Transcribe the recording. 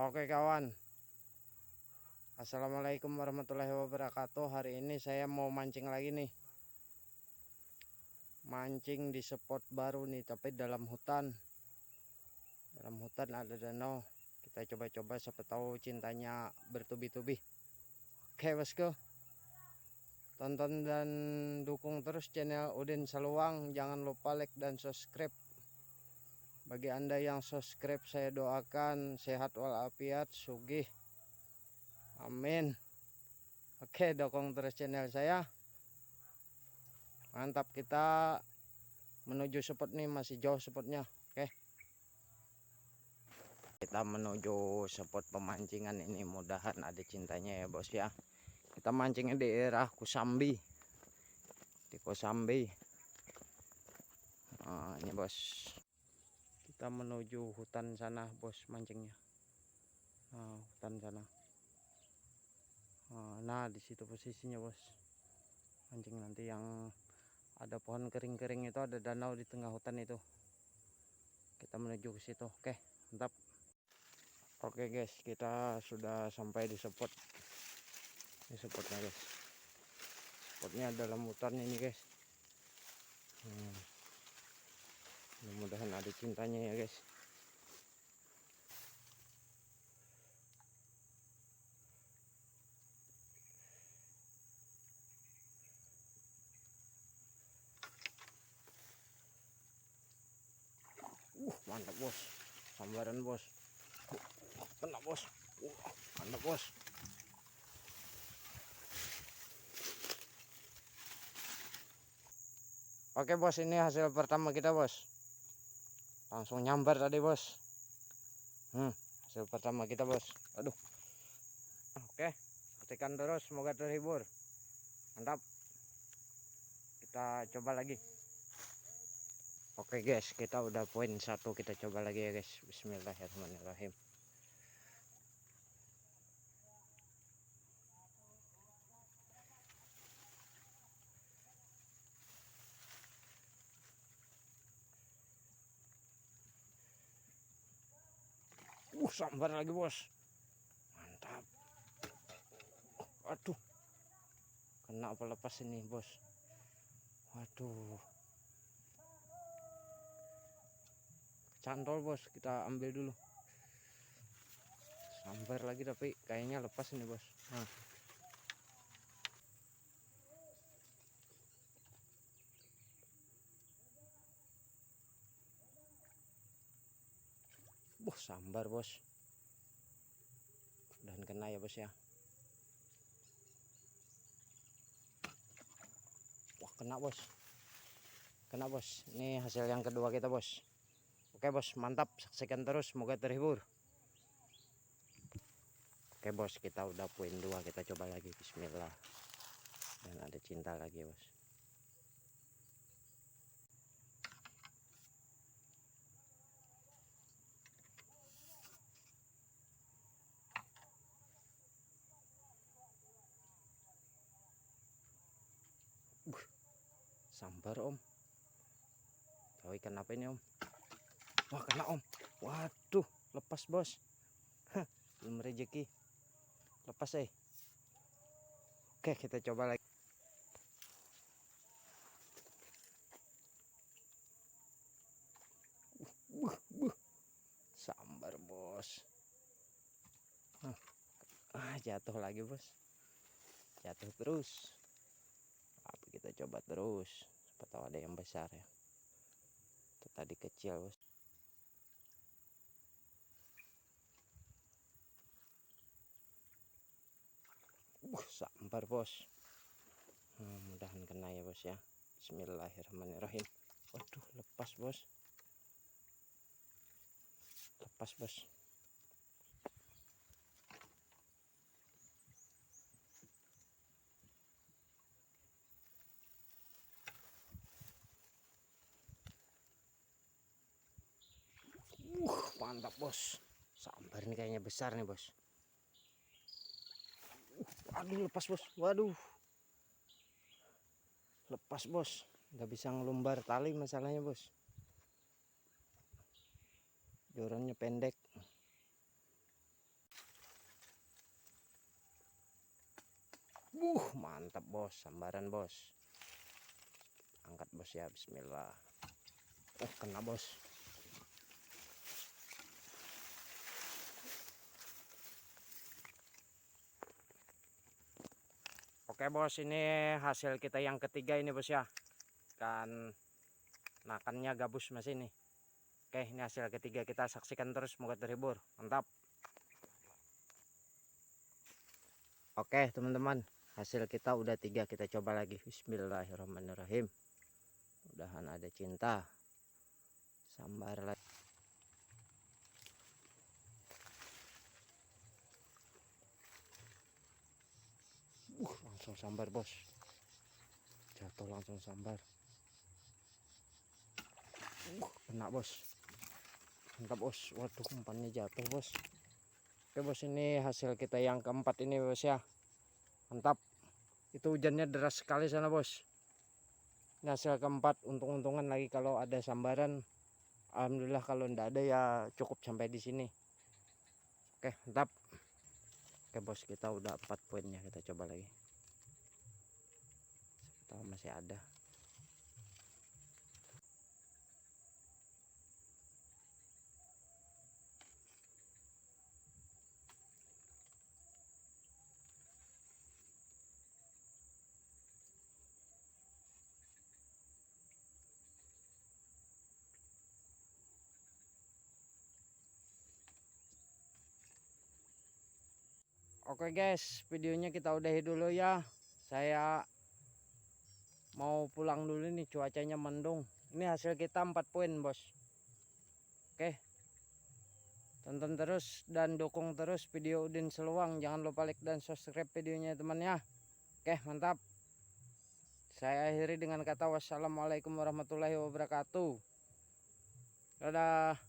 Oke kawan, assalamualaikum warahmatullahi wabarakatuh. Hari ini saya mau mancing lagi nih. Mancing di spot baru nih, tapi dalam hutan. Dalam hutan ada danau. Kita coba-coba, siapa tahu cintanya bertubi-tubi. Oke bosku, tonton dan dukung terus channel Udin Saluang. Jangan lupa like dan subscribe. Bagi anda yang subscribe, saya doakan sehat walafiat, sugih, amin. Oke, dukung terus channel saya. Mantap, kita menuju spot nih, masih jauh spotnya. Oke, kita menuju spot pemancingan ini, mudahan ada cintanya ya bos ya. Kita mancingnya di daerah Kosambi, di Kosambi. Nah, ini bos, kita menuju hutan sana bos, mancingnya. Nah, hutan sana. Nah, di situ posisinya bos, mancing nanti yang ada pohon kering-kering itu, ada danau di tengah hutan itu. Kita menuju ke situ. Oke, mantap. Oke guys, kita sudah sampai di spot. Ini spotnya guys. Spotnya dalam hutan ini guys. Mudah-mudahan ada cintanya ya guys. Mantap bos, sambaran bos. Kena bos. Mantap bos. Oke bos, ini hasil pertama kita bos. Langsung nyambar tadi bos. Hasil pertama kita bos. Aduh. Oke, saksikan terus, semoga terhibur. Mantap. Kita coba lagi. Oke guys, kita udah poin 1, kita coba lagi ya guys. Bismillahirrahmanirrahim. Sambar lagi bos. Mantap. Aduh, kena apa lepas ini bos. Waduh, cantol bos, kita ambil dulu. Sambar lagi tapi kayaknya lepas ini bos. Sambar bos, dan kena ya bos ya. Wah, kena bos, kena bos. Ini hasil yang kedua kita bos. Oke bos, mantap, saksikan terus, semoga terhibur. Oke bos, kita udah poin 2, kita coba lagi. Bismillah. Dan ada cinta lagi bos. Sambar om. Tahu ikan apa ini om? Wah, kena om. Waduh, lepas bos. Belum rezeki. Lepas Oke, kita coba lagi. Sambar bos. Jatuh lagi bos. Jatuh terus. Tapi kita coba terus. Siapa tahu ada yang besar ya. Itu tadi kecil bos. Sambar bos. Mudahan kena ya bos ya. Bismillahirrahmanirrahim. Waduh, lepas bos. Lepas bos. Mantap bos. Sambar ini kayaknya besar nih bos. Aduh, lepas bos. Waduh, lepas bos. Nggak bisa ngelumbar tali masalahnya bos. Jorannya pendek. Mantap bos, sambaran bos. Angkat bos ya, bismillah. Kena bos. Oke bos, ini hasil kita yang ketiga ini bos ya. Kan makannya gabus masih nih. Oke, ini hasil ketiga, kita saksikan terus, semoga terhibur. Mantap. Oke teman-teman, hasil kita udah 3, kita coba lagi. Bismillahirrahmanirrahim. Mudahan ada cinta. Sambar lagi. Langsung sambar bos. Jatuh langsung sambar. Kena bos. Mantap bos. Waduh, umpannya jatuh bos. Oke bos, ini hasil kita yang keempat ini bos ya. Mantap. Itu hujannya deras sekali sana bos. Ini hasil keempat, untung-untungan lagi kalau ada sambaran. Alhamdulillah, kalau ndak ada ya cukup sampai di sini. Oke mantap. Oke bos, kita udah 4 poinnya, kita coba lagi. Tahu masih ada. Oke guys, videonya kita udahi dulu ya. Saya mau pulang dulu nih, cuacanya mendung. Ini hasil kita 4 poin bos. Oke, tonton terus dan dukung terus video Udin Seluang. Jangan lupa like dan subscribe videonya teman ya. Oke mantap. Saya akhiri dengan kata wassalamualaikum warahmatullahi wabarakatuh. Dadah.